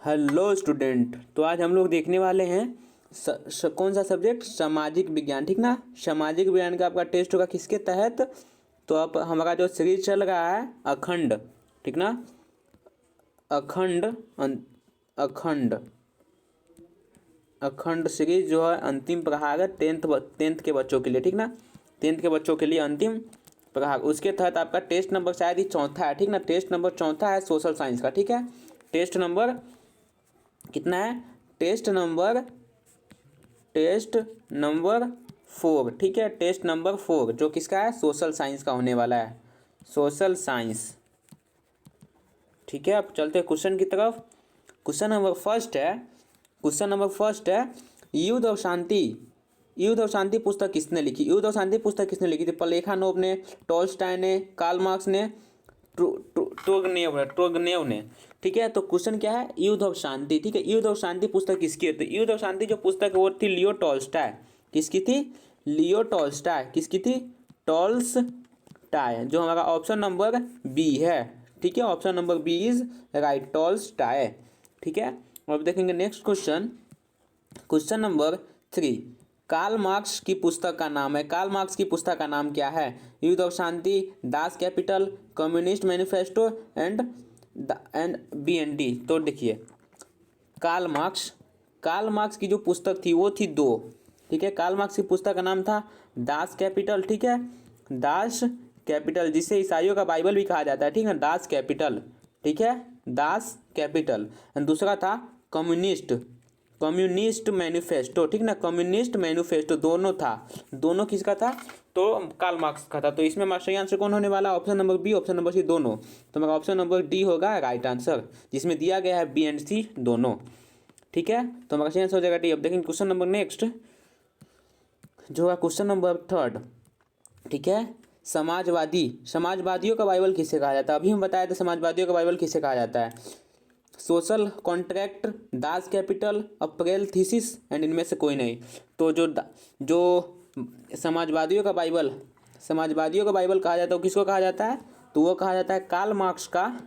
Hello student. तो आज हम लोग देखने वाले हैं कौन सा सब्जेक्ट, सामाजिक विज्ञान। ठीक ना। सामाजिक विज्ञान का आपका टेस्ट होगा किसके तहत। तो अब हमारा जो सीरीज चल रहा है अखंड, ठीक ना। अखंड अखंड अखंड सीरीज जो है अंतिम प्रहार है टेंथ के बच्चों के लिए, ठीक ना। टेंथ के बच्चों के लिए अंतिम प्रहार, उसके तहत आपका टेस्ट नंबर शायद ही चौथा है, ठीक ना। टेस्ट नंबर चौथा है सोशल साइंस का, ठीक है। टेस्ट नंबर कितना है? टेस्ट नंबर 4, ठीक है। टेस्ट नंबर 4 जो किसका है? सोशल साइंस का होने वाला है, सोशल साइंस, ठीक है। अब चलते हैं क्वेश्चन की तरफ। क्वेश्चन नंबर फर्स्ट है युद्ध और शांति पुस्तक किसने लिखी? युद्ध और शांति पुस्तक किसने लिखी थी? प्लेखानोव ने, टॉल्स्टॉय ने, कार्ल मार्क्स ने, टुर्गेनेव ने, ठीक है। तो क्वेश्चन क्या है? युद्ध और शांति, ठीक है। युद्ध और शांति पुस्तक किसकी है? तो युद्ध और शांति जो पुस्तक है वो थी लियो टॉल्स्टॉय। किसकी थी? Leo Tolstoy. किसकी थी? टॉल्स्टॉय, जो हमारा ऑप्शन नंबर बी है, ठीक है। Option number B is right, Tolstoy, ठीक है। अब देखेंगे next question. Question number 3, Karl Marx की पुस्तक का नाम है। कार्ल मार्क्स की पुस्तक का नाम क्या है? युद्ध और शांति, Das Kapital, communist manifesto and BND। तो देखिए कार्ल मार्क्स की जो पुस्तक थी वो थी 2, ठीक है। कार्ल मार्क्स की पुस्तक का नाम था दास कैपिटल, ठीक है। दास कैपिटल, जिसे ईसाइयों का बाइबल भी कहा जाता है, ठीक है। दास कैपिटल, ठीक है, दास कैपिटल। दूसरा था कम्युनिस्ट मैनिफेस्टो, ठीक ना। कम्युनिस्ट मैनिफेस्टो दोनों था, दोनों किसका था? तो कार्ल मार्क्स का था। तो इसमें हमारा सही आंसर कौन होने वाला? Option number B, option number C दोनों। तो हमारा ऑप्शन नंबर डी होगा राइट आंसर, जिसमें दिया गया है बी एंड सी दोनों, ठीक है। तो हमारा सही आंसर हो जाएगा डी। अब देखेंगे क्वेश्चन नंबर नेक्स्ट जो है क्वेश्चन नंबर 3, ठीक है। समाजवादियों का बाइबल किसे कहा जाता है? अभी हम बताए थे समाजवादियों का बाइबल किसे कहा जाता है। Social contract, Das Kapital, April thesis and इनमें से कोई नहीं। तो जो समाजवादियों का बाइबल कहा जाता है वो किसको कहा जाता है? तो वो कहा जाता है कार्ल मार्क्स का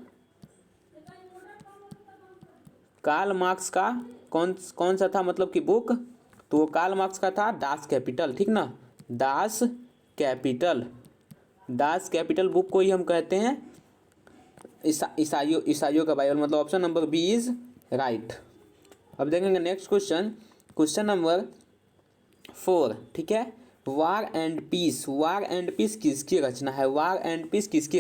कौन सा था, मतलब कि बुक। तो वो कार्ल मार्क्स का था दास कैपिटल, ठीक ना। दास कैपिटल बुक को ही हम कहते हैं ईसाइयों का बाइबल, मतलब option number B is right. अब देखेंगे नेक्स्ट क्वेश्चन नंबर 4, ठीक है। वार एंड पीस किसकी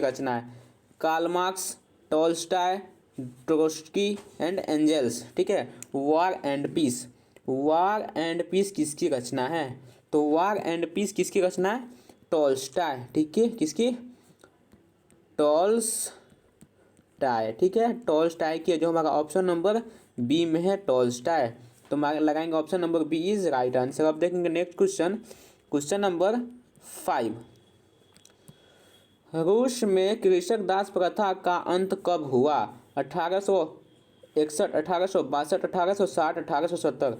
रचना है? Karl Marx, Tolstoy, Trotsky and Engels, ठीक है। वार एंड पीस किसकी रचना है? तो वार एंड पीस किसकी रचना है? टॉल्स्टॉय, ठीक है। किसकी? टॉल्स्टॉय, ठीक है। टॉल्स्टॉय की, जो हमारा ऑप्शन नंबर बी में है टॉल्स्टॉय। तो लगाएंगे option number B is right answer. अब देखेंगे नेक्स्ट क्वेश्चन नंबर 5, रूस में कृषक दास प्रथा का अंत कब हुआ? 1861, 1862, 1860, 1870।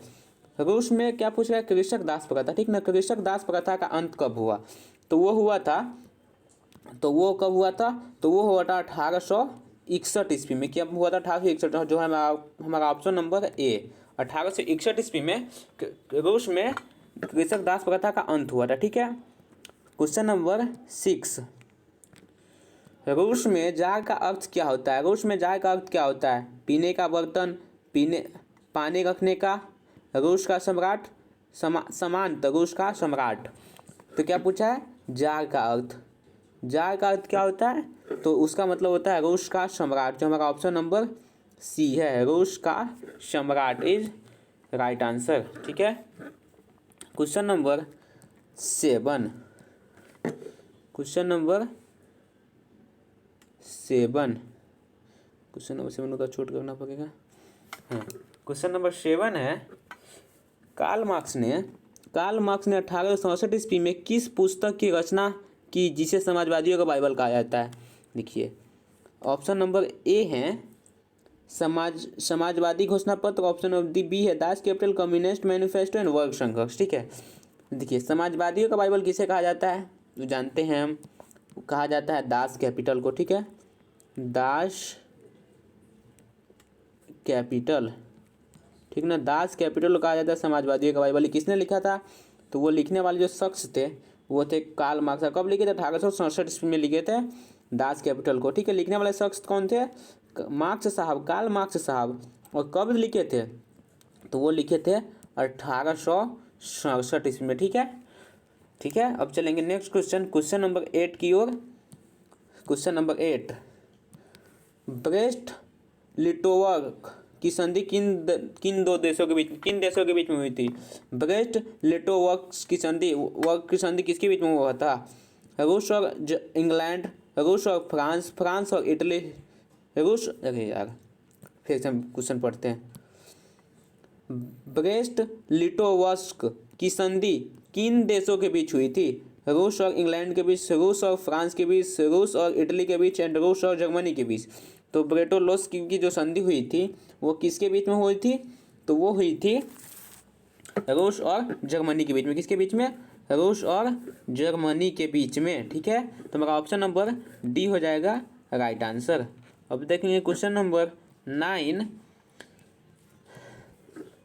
रूस में क्या पूछ रहा है? कृषक दास प्रथा, ठीक ना। कृषक दास प्रथा का अंत कब हुआ? तो वो कब हुआ था? तो वो हुआ था 1861 ईस्वी में। क्या हुआ था? 1861, जो है हमारा ऑप्शन नंबर ए। 1861 ईस्वी में रूस में कृषक दास प्रथा का अंत हुआ था, ठीक है। क्वेश्चन नंबर 6, रूस में जार का अर्थ क्या होता है? पीने का बर्तन, पानी रखने का, रूस का सम्राट, समांत रूस का सम्राट। तो क्या पूछा है? जार का अर्थ क्या होता है? तो उसका मतलब होता है रूस का सम्राट, जो हमारा ऑप्शन नंबर सी है, रूस का सम्राट इज राइट आंसर, ठीक है। क्वेश्चन नंबर 7 का छूट करना पड़ेगा। हाँ, क्वेश्चन नंबर 7 है, कार्ल मार्क्स ने 1867 ईस्वी में किस पुस्तक की रचना की जिसे समाजवादियों का बाइबल कहा जाता है? देखिए ऑप्शन नंबर ए है समाजवादी घोषणा पत्र, ऑप्शन नंबर बी है दास कैपिटल, कम्युनिस्ट मैनिफेस्टो एंड वर्ग संघर्ष, ठीक है। देखिए समाजवादियों का बाइबल किसे कहा जाता है? तो जानते हैं हम, कहा जाता है दास कैपिटल को, ठीक है। दास कैपिटल, ठीक ना, दास कैपिटल कहा जाता है समाजवादियों का बाइबल। किसने लिखा था? तो वो लिखने वाले जो शख्स थे वो थे कार्ल मार्क्स। कब लिखे थे? 1867 ईस्वी में लिखे थे दास कैपिटल को, ठीक है। लिखने वाले शख्स कौन थे? मार्क्स साहब, कार्ल मार्क्स साहब। और कब लिखे थे? तो वो लिखे थे 1867 ईस्वी में, ठीक है। ठीक है, अब चलेंगे नेक्स्ट क्वेश्चन, क्वेश्चन नंबर 8 की ओर। क्वेश्चन नंबर 8, ब्रेस्ट लिटोवर्क की संधि किन देशों के बीच में हुई थी? ब्रेस्ट लिटोवर्क की संधि किसके बीच में हुआ था? रूस और इंग्लैंड, रूस और फ्रांस, फ्रांस और इटली, रूस, अरे यार फिर से हम क्वेश्चन पढ़ते हैं। ब्रेस्ट लिटोवर्क की संधि किन देशों के बीच हुई थी? रूस और इंग्लैंड के बीच, रूस और फ्रांस के बीच, रूस और इटली के बीच एंड रूस और जर्मनी के बीच। तो ब्रेटोलोस की जो संधि हुई थी वो किसके बीच में हुई थी? तो वो हुई थी रूस और जर्मनी के बीच में। किसके बीच में? रूस और जर्मनी के बीच में, ठीक है। तो मेरा ऑप्शन नंबर डी हो जाएगा राइट आंसर। अब देखेंगे क्वेश्चन नंबर 9,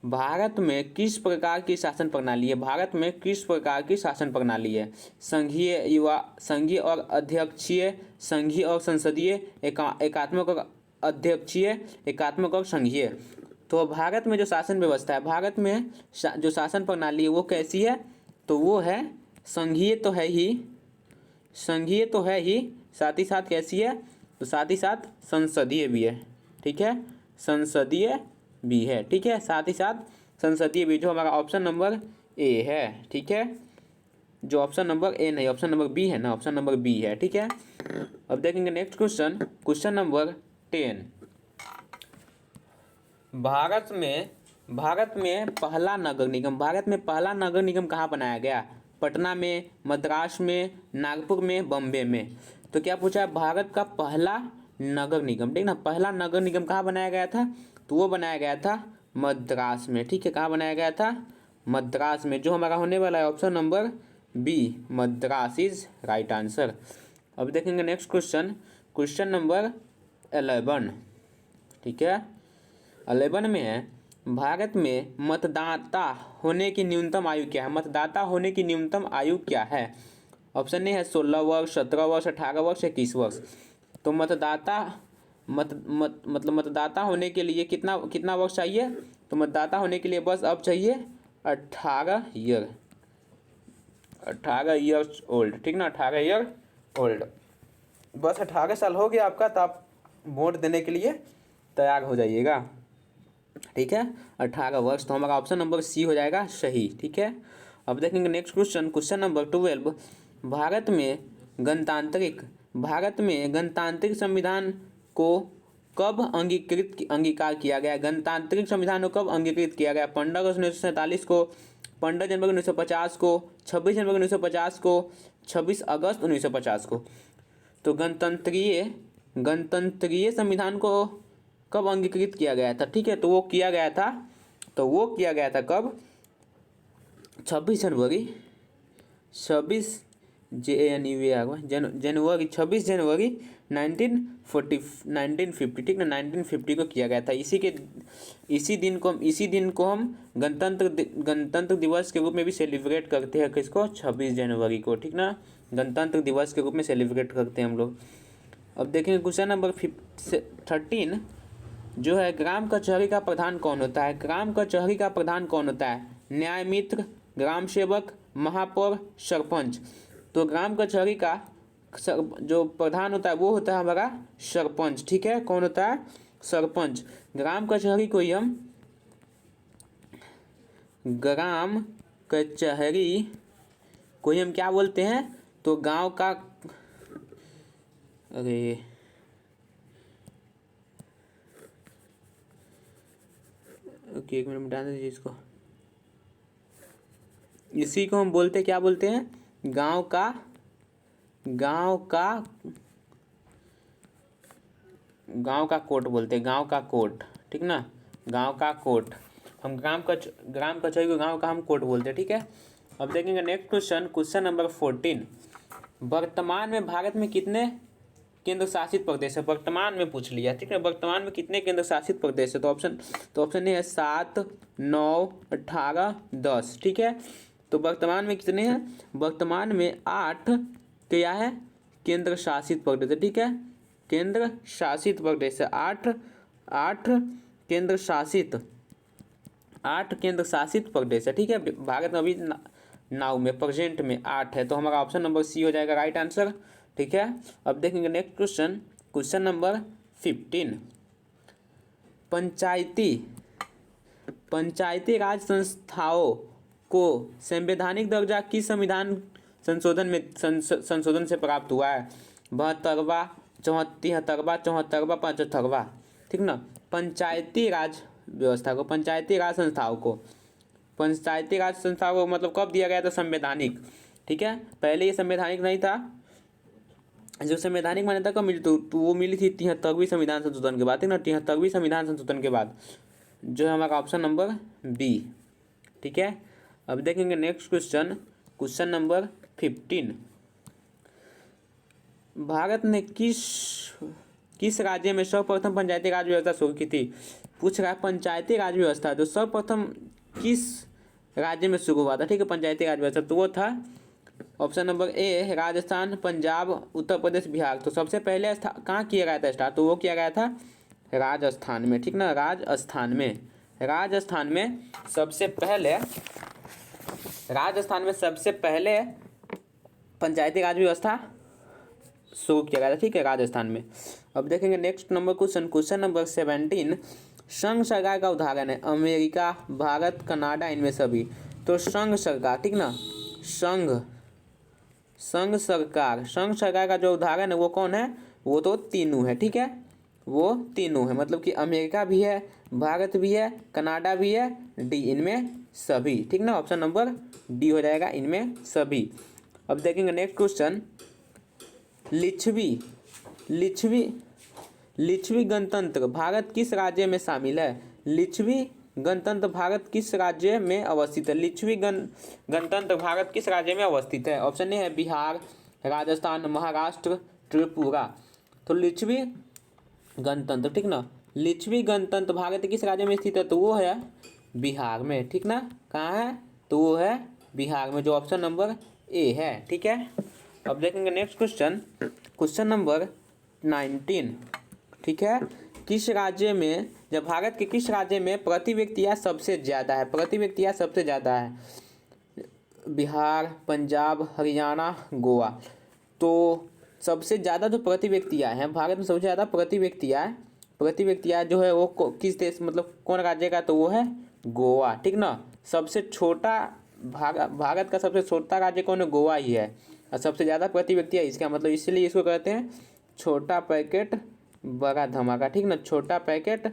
भारत में किस प्रकार की शासन प्रणाली है? भारत में किस प्रकार की शासन प्रणाली है? संघीय और अध्यक्षीय, संघीय और संसदीय, एकात्मक और अध्यक्षीय, एकात्मक और संघीय। तो भारत में जो शासन व्यवस्था है, भारत में जो शासन प्रणाली है वो कैसी है? तो वो है संघीय तो है ही, संघीय तो है ही, साथ ही साथ कैसी है? तो साथ ही साथ संसदीय भी है, ठीक है, संसदीय भी है, ठीक है, साथ ही साथ संसदीय भी, जो हमारा ऑप्शन नंबर ए है, ठीक है। जो ऑप्शन नंबर ए नहीं, ऑप्शन नंबर बी है ना, ऑप्शन नंबर बी है, ठीक है। अब देखेंगे next question, question number 10, Bharat में पहला नगर निगम, भारत में पहला नगर निगम कहाँ बनाया गया? पटना में, मद्रास में, नागपुर में, बॉम्बे में। तो क्या पूछा है? भारत का पहला नगर निगम, ठीक ना, पहला नगर निगम कहाँ बनाया गया था? तो वो बनाया गया था मद्रास में, ठीक है। कहाँ बनाया गया था? मद्रास में, जो हमारा होने वाला है option number B, Madras is right answer. अब देखेंगे नेक्स्ट क्वेश्चन, क्वेश्चन नंबर 11, ठीक है। 11 में है, भारत में मतदाता होने की न्यूनतम आयु क्या है? मतदाता होने की न्यूनतम आयु क्या है? ऑप्शन ए है 16 वर्ष, 17 वर्ष, 18 वर्ष, 21 वर्ष। तो मतदाता होने के लिए कितना वर्ष चाहिए? तो मतदाता होने के लिए बस अब चाहिए 18 ईयर, 18 ईयर्स ओल्ड, ठीक ना, 18 ईयर ओल्ड। बस 18 साल हो गया आपका तो आप वोट देने के लिए तैयार हो जाइएगा, ठीक है, 18 वर्ष। तो हमारा ऑप्शन नंबर सी हो जाएगा सही, ठीक है। अब देखेंगे next question, question number 12, Bharat में गणतांत्रिक संविधान को कब अंगीकार किया गया? गणतांत्रिक संविधान को कब अंगीकृत किया गया? 15 अगस्त 1947 को, 15 जनवरी 1950 को, 26 जनवरी 1950 को, 26 अगस्त 1950 को। तो गणतंत्रीय संविधान को कब अंगीकृत किया गया था? ठीक है, तो वो किया गया था कब? 26 जनवरी 26 जनवरी 1950, ठीक ना, 1950 को किया गया था। इसी दिन को हम गणतंत्र दिवस के रूप में भी सेलिब्रेट करते हैं। किसको? 26 जनवरी को, ठीक ना, गणतंत्र दिवस के रूप में सेलिब्रेट करते हैं हम लोग। अब देखेंगे क्वेश्चन नंबर 13 जो है, ग्राम कचहरी का प्रधान कौन होता है? ग्राम कचहरी का प्रधान कौन होता है? न्याय मित्र, ग्राम सेवक, महापौर, सरपंच। तो ग्राम कचहरी का जो प्रधान होता है वो होता है हमारा सरपंच, ठीक है। कौन होता है? सरपंच। ग्राम कचहरी को ही हम क्या बोलते हैं? तो गांव का, अरे ओके, एक मिनट मिटा दीजिए इसको। इसी को हम क्या बोलते हैं? गांव का कोर्ट बोलते हैं, गांव का कोर्ट, ठीक ना, गांव का कोर्ट। हम ग्राम कचहरी को गांव का हम कोर्ट बोलते हैं, ठीक है। अब देखेंगे नेक्स्ट क्वेश्चन, क्वेश्चन नंबर 14, वर्तमान में भारत में कितने केंद्र शासित प्रदेश है? वर्तमान में पूछ लिया, ठीक है। वर्तमान में कितने केंद्र शासित प्रदेश है? तो ऑप्शन ए है 7, 9, 18, 10, ठीक है। तो वर्तमान में कितने हैं? वर्तमान में 8 क्या है? केंद्र शासित प्रदेश है, ठीक है। केंद्र शासित प्रदेश है 8 केंद्र शासित 8 केंद्र शासित प्रदेश है, ठीक है। भारत में अभी नाउ में प्रेजेंट में 8 है, तो हमारा ऑप्शन नंबर सी हो जाएगा राइट आंसर, ठीक है। अब देखेंगे नेक्स्ट क्वेश्चन नंबर 15। पंचायती राज संस्थाओं को संवैधानिक दर्जा किस संविधान संशोधन से प्राप्त हुआ है? 72वां, 73वां, 74वां, 75वां, ठीक ना। पंचायती राज व्यवस्था को, पंचायती राज संस्थाओं को मतलब कब दिया गया था? संवैधानिक, ठीक है। पहले ये संवैधानिक नहीं था। जो संवैधानिक मान्यता कब मिली? तो वो मिली थी 73वीं संविधान संशोधन के बाद, ठीक ना। 73वीं संविधान संशोधन के बाद, जो है हमारा ऑप्शन नंबर बी, ठीक है। अब देखेंगे नेक्स्ट क्वेश्चन नंबर 15। भारत ने किस राज्य में सर्वप्रथम पंचायती राज व्यवस्था शुरू की थी? पूछ रहा है पंचायती राज व्यवस्था जो सर्वप्रथम किस राज्य में शुरू हुआ था, ठीक है, पंचायती राज व्यवस्था। तो वो था option number A Rajasthan, Punjab, Uttar Pradesh, Bihar. तो सबसे पहले कहाँ किया गया था स्टार्ट? तो वो किया गया था राजस्थान में, ठीक ना। राजस्थान में सबसे पहले पंचायती राज व्यवस्था शुरू किया गया था, ठीक है, राजस्थान में। अब देखेंगे नेक्स्ट नंबर क्वेश्चन नंबर 17। संघ सरकार का उदाहरण है अमेरिका, भारत, कनाडा, इनमें सभी। तो संघ सरकार, ठीक ना, संघ सरकार का जो उदाहरण है वो कौन है? वो तो तीनों है, ठीक है। वो तीनों है, मतलब कि अमेरिका भी है, भारत भी है, कनाडा भी है, डी इनमें सभी, ठीक ना। ऑप्शन नंबर डी हो जाएगा इनमें सभी। अब देखेंगे नेक्स्ट क्वेश्चन। लिच्छवी गणतंत्र भारत किस राज्य में शामिल है? लिच्छवी गणतंत्र भारत किस राज्य में अवस्थित है? लिच्छवी गणतंत्र भारत किस राज्य में अवस्थित है? ऑप्शन ए है बिहार, राजस्थान, महाराष्ट्र, त्रिपुरा। तो लिच्छवी गणतंत्र, ठीक ना, लिच्छवी गणतंत्र भारत किस राज्य में स्थित है? तो वो है बिहार में, ठीक ना। कहाँ है? तो वो है बिहार में, जो ऑप्शन नंबर ए है, ठीक है। अब देखेंगे नेक्स्ट क्वेश्चन नंबर 19, ठीक है। किस राज्य में, जब भारत के किस राज्य में प्रति व्यक्ति आय सबसे ज़्यादा है? प्रति व्यक्ति आय सबसे ज़्यादा है बिहार, पंजाब, हरियाणा, गोवा। तो सबसे ज़्यादा जो प्रति व्यक्ति आय है भारत में, सबसे ज़्यादा प्रति व्यक्ति आय जो है वो किस देश, मतलब कौन राज्य का? तो वो है गोवा, ठीक ना। सबसे छोटा भारत का सबसे छोटा राज्य कौन है? गोवा ही है। और सबसे ज़्यादा प्रति व्यक्ति आय इसका मतलब, इसलिए इसको कहते हैं छोटा पैकेट बड़ा धमाका, ठीक ना। छोटा पैकेट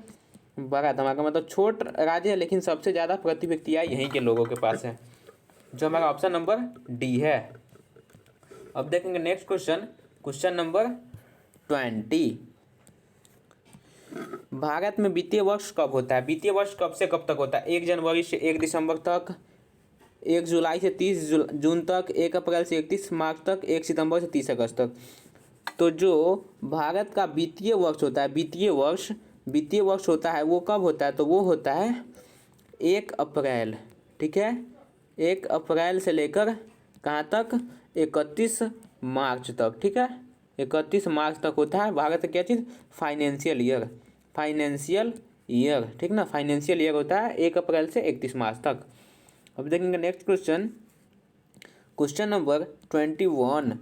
बड़ा धमाका मतलब छोट राज्य है लेकिन सबसे ज़्यादा प्रति व्यक्ति आय यहीं के लोगों के पास है, जो हमारा ऑप्शन नंबर डी है। अब देखेंगे नेक्स्ट क्वेश्चन नंबर 20। भारत में वित्तीय वर्ष कब होता है? वित्तीय वर्ष कब से कब तक होता है? 1 जनवरी से 1 दिसंबर तक, 1 जुलाई से 30 जून तक, 1 अप्रैल से 31 मार्च तक, 1 सितंबर से 30 अगस्त तक। तो जो भारत का वित्तीय वर्ष होता है, वित्तीय वर्ष होता है वो कब होता है? तो वो होता है 1 अप्रैल, ठीक है। 1 अप्रैल से लेकर कहाँ तक? 31 मार्च तक, ठीक है। 31 मार्च तक होता है भारत का क्या चीज़? फाइनेंशियल ईयर, ठीक ना। फाइनेंशियल ईयर होता है 1 अप्रैल से 31 मार्च तक। अब देखेंगे नेक्स्ट क्वेश्चन नंबर 21।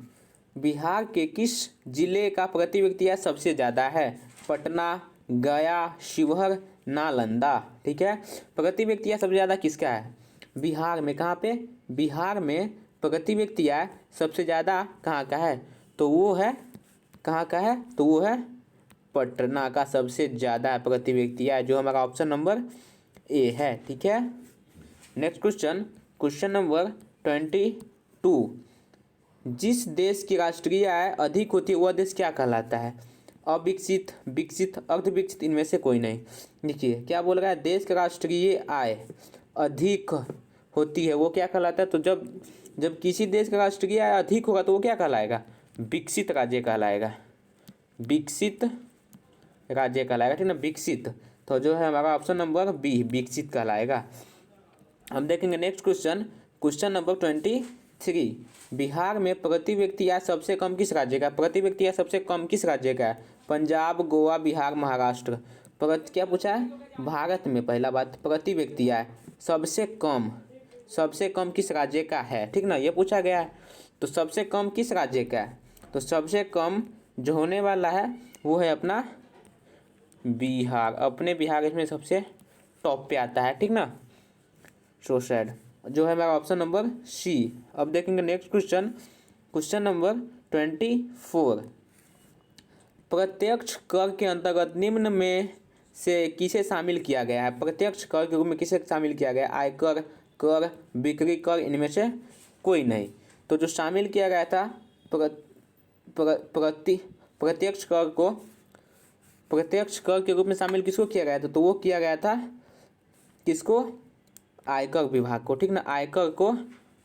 बिहार के किस जिले का प्रति व्यक्ति आय सबसे ज़्यादा है? पटना, गया, शिवहर, नालंदा, ठीक है। प्रति व्यक्ति आय सबसे ज़्यादा किसका है? बिहार में। कहाँ पे? बिहार में प्रति व्यक्ति आय सबसे ज़्यादा कहाँ का है? तो वो है कहाँ का है? तो वो है पटना का सबसे ज़्यादा है प्रति व्यक्ति आय, जो हमारा ऑप्शन नंबर ए है, ठीक है। Next question number 22। जिस देश की राष्ट्रीय आय अधिक होती है वह देश क्या कहलाता है? अविकसित, विकसित, अर्धविकसित, इनमें से कोई नहीं। देखिए क्या बोल रहा है, देश की राष्ट्रीय आय अधिक होती है वो क्या कहलाता है? तो जब किसी देश का राष्ट्रीय आय अधिक होगा तो वो क्या कहलाएगा? विकसित राज्य कहलाएगा, विकसित राज्य कहलाएगा, ठीक ना, विकसित। तो जो है हमारा ऑप्शन नंबर बी विकसित कहलाएगा। हम देखेंगे next question, question number 23, Bihar में प्रति व्यक्ति आय सबसे कम किस राज्य का? प्रति व्यक्ति आय सबसे कम किस राज्य का है? पंजाब, गोवा, बिहार, महाराष्ट्र। क्या पूछा है? भारत में पहला बात प्रति व्यक्ति आय सबसे कम किस राज्य का है, ठीक ना, ये पूछा गया है। तो सबसे कम किस राज्य का है? तो सबसे कम जो होने वाला है वो है अपना बिहार। अपने बिहार इसमें सबसे टॉप पे आता है, ठीक ना। सो सैड, जो है हमारा ऑप्शन नंबर सी। अब देखेंगे नेक्स्ट क्वेश्चन, क्वेश्चन नंबर 24, प्रत्यक्ष कर के अंतर्गत निम्न में से किसे शामिल किया गया है? प्रत्यक्ष कर के रूप में किसे शामिल किया गया है? आयकर, कर, बिक्री कर, इनमें से कोई नहीं। तो जो शामिल किया गया था प्रत्यक्ष कर के रूप में शामिल किसको किया गया था? तो वो किया गया था किसको? आयकर विभाग को, ठीक ना, आयकर को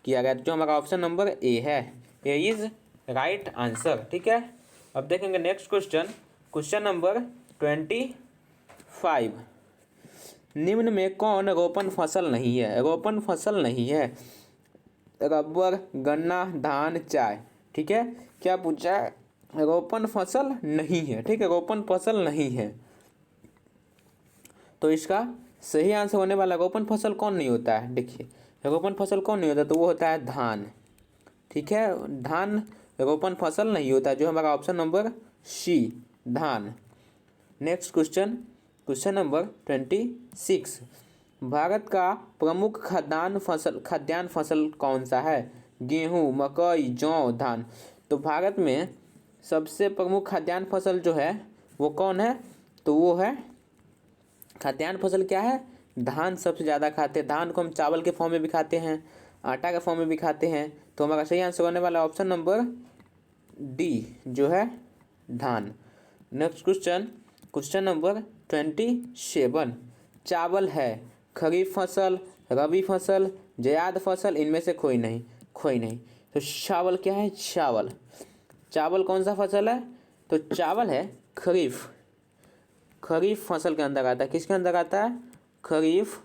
किया गया। जो हमारा ऑप्शन नंबर ए है, ए इज राइट आंसर, ठीक है। अब देखेंगे नेक्स्ट क्वेश्चन, क्वेश्चन नंबर 25, निम्न में कौन रोपण फसल नहीं है? रोपण फसल नहीं है, रबर, गन्ना, धान, चाय, ठीक है। क्या पूछा है? रोपण फसल नहीं है, ठीक है, रोपण फसल नहीं है। तो इसका सही आंसर होने वाला रोपण फसल कौन नहीं होता है? देखिए रोपण फसल कौन नहीं होता? तो वो होता है धान, ठीक है। धान रोपण फसल नहीं होता, जो हमारा ऑप्शन नंबर सी धान। Next question, question number 26, Bharat का प्रमुख खाद्यान्न फसल कौन सा है? गेहूँ, मकई, जौ, धान। तो भारत में सबसे प्रमुख खाद्यान्न फसल जो है वो कौन है? तो वो है खाद्यान्न फसल क्या है? धान सबसे ज़्यादा खाते हैं। धान को हम चावल के फॉर्म में भी खाते हैं, आटा के फॉर्म में भी खाते हैं। तो हमारा सही आंसर होने वाला ऑप्शन नंबर डी जो है धान। नेक्स्ट क्वेश्चन, क्वेश्चन नंबर 27, चावल है खरीफ फसल, रबी फसल, जायद फसल, इनमें से कोई नहीं। तो चावल क्या है? चावल कौन सा फसल है? तो चावल है खरीफ फसल के अंदर आता है। किसके अंदर आता है? खरीफ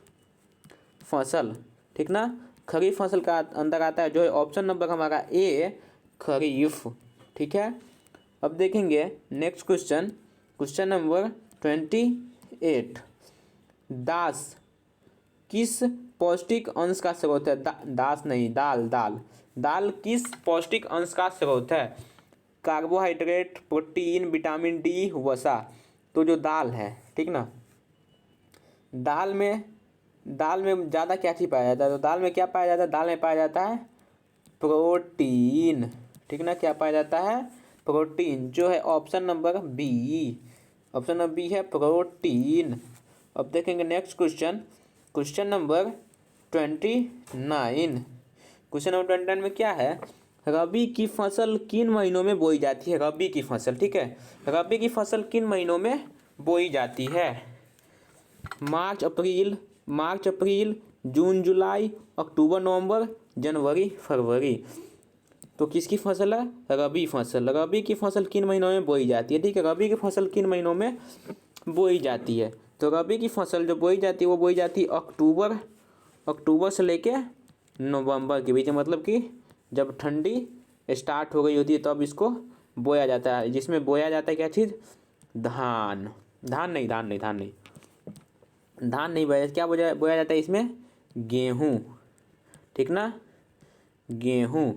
फसल, ठीक ना, खरीफ फसल का अंदर आता है, जो है ऑप्शन नंबर हमारा ए खरीफ, ठीक है। अब देखेंगे नेक्स्ट क्वेश्चन, क्वेश्चन नंबर 28, दास किस पौष्टिक अंश का स्रोत है? दास नहीं, दाल किस पौष्टिक अंश का स्रोत है? कार्बोहाइड्रेट, प्रोटीन, विटामिन डी, वसा। तो जो दाल है, ठीक ना, दाल में ज़्यादा क्या चीज़ पाया जाता है? तो दाल में क्या पाया जाता है? दाल में पाया जाता है प्रोटीन, ठीक ना, क्या पाया जाता है? प्रोटीन, जो है option number B, option number B है प्रोटीन। अब देखेंगे next question, question number 29, question number 29 में क्या है? रबी की फसल किन महीनों में बोई जाती है? रबी की फसल, ठीक है, रबी की फसल किन महीनों में बोई जाती है? मार्च अप्रैल, जून जुलाई, अक्टूबर नवंबर, जनवरी फरवरी। तो किसकी फसल है? रबी फसल। रबी की फसल किन महीनों में बोई जाती है? ठीक है, रबी की फसल किन महीनों में बोई जाती है? तो रबी की फसल जो बोई जाती है वो बोई जाती है अक्टूबर से लेके नवंबर के बीच में, मतलब कि जब ठंडी स्टार्ट हो गई होती है तब इसको बोया जाता है। जिसमें बोया जाता है क्या चीज़? धान नहीं बोया, क्या बोया जाता है इसमें? गेहूँ, ठीक ना, गेहूँ,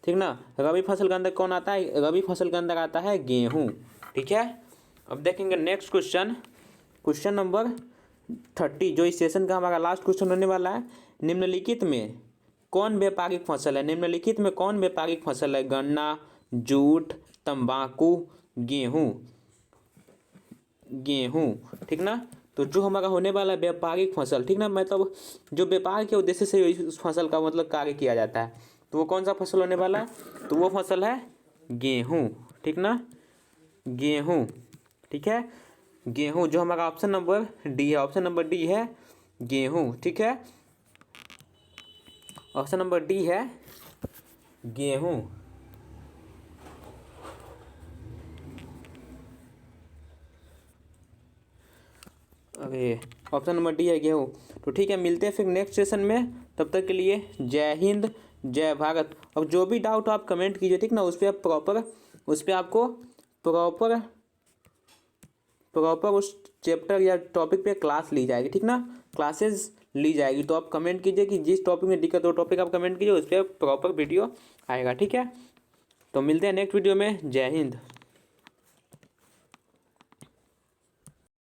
ठीक ना। रबी फसल के अंदर कौन आता है? रबी फसल के अंदर आता है गेहूँ, ठीक है। अब देखेंगे नेक्स्ट क्वेश्चन, क्वेश्चन नंबर 30, जो इस सेशन का हमारा लास्ट क्वेश्चन होने वाला है। निम्नलिखित में कौन व्यापारिक फसल है? निम्नलिखित में कौन व्यापारिक फसल है? गन्ना, जूट, तंबाकू, गेहूँ, ठीक ना। तो जो हमारा होने वाला व्यापारिक फसल, ठीक ना, मतलब जो व्यापार के उद्देश्य से उस फसल का मतलब कार्य किया जाता है, तो वो कौन सा फसल होने वाला है? तो वो फसल है गेहूँ, ठीक ना, गेहूँ, ठीक है, गेहूँ, जो हमारा ऑप्शन नंबर डी है, ऑप्शन नंबर डी है गेहूँ, ठीक है, ऑप्शन नंबर डी है गेहूँ। अरे ऑप्शन नंबर डी है गेहूँ। तो ठीक है, मिलते हैं फिर नेक्स्ट सेशन में। तब तक के लिए जय हिंद, जय भारत। और जो भी डाउट हो आप कमेंट कीजिए, ठीक ना, उस पर आपको प्रॉपर उस चैप्टर या टॉपिक पे क्लास ली जाएगी, ठीक ना, क्लासेस ली जाएगी। तो आप कमेंट कीजिए कि जिस टॉपिक में दिक्कत हो टॉपिक आप कमेंट कीजिए, उस पर प्रॉपर वीडियो आएगा, ठीक है। तो मिलते हैं नेक्स्ट वीडियो में। जय हिंद।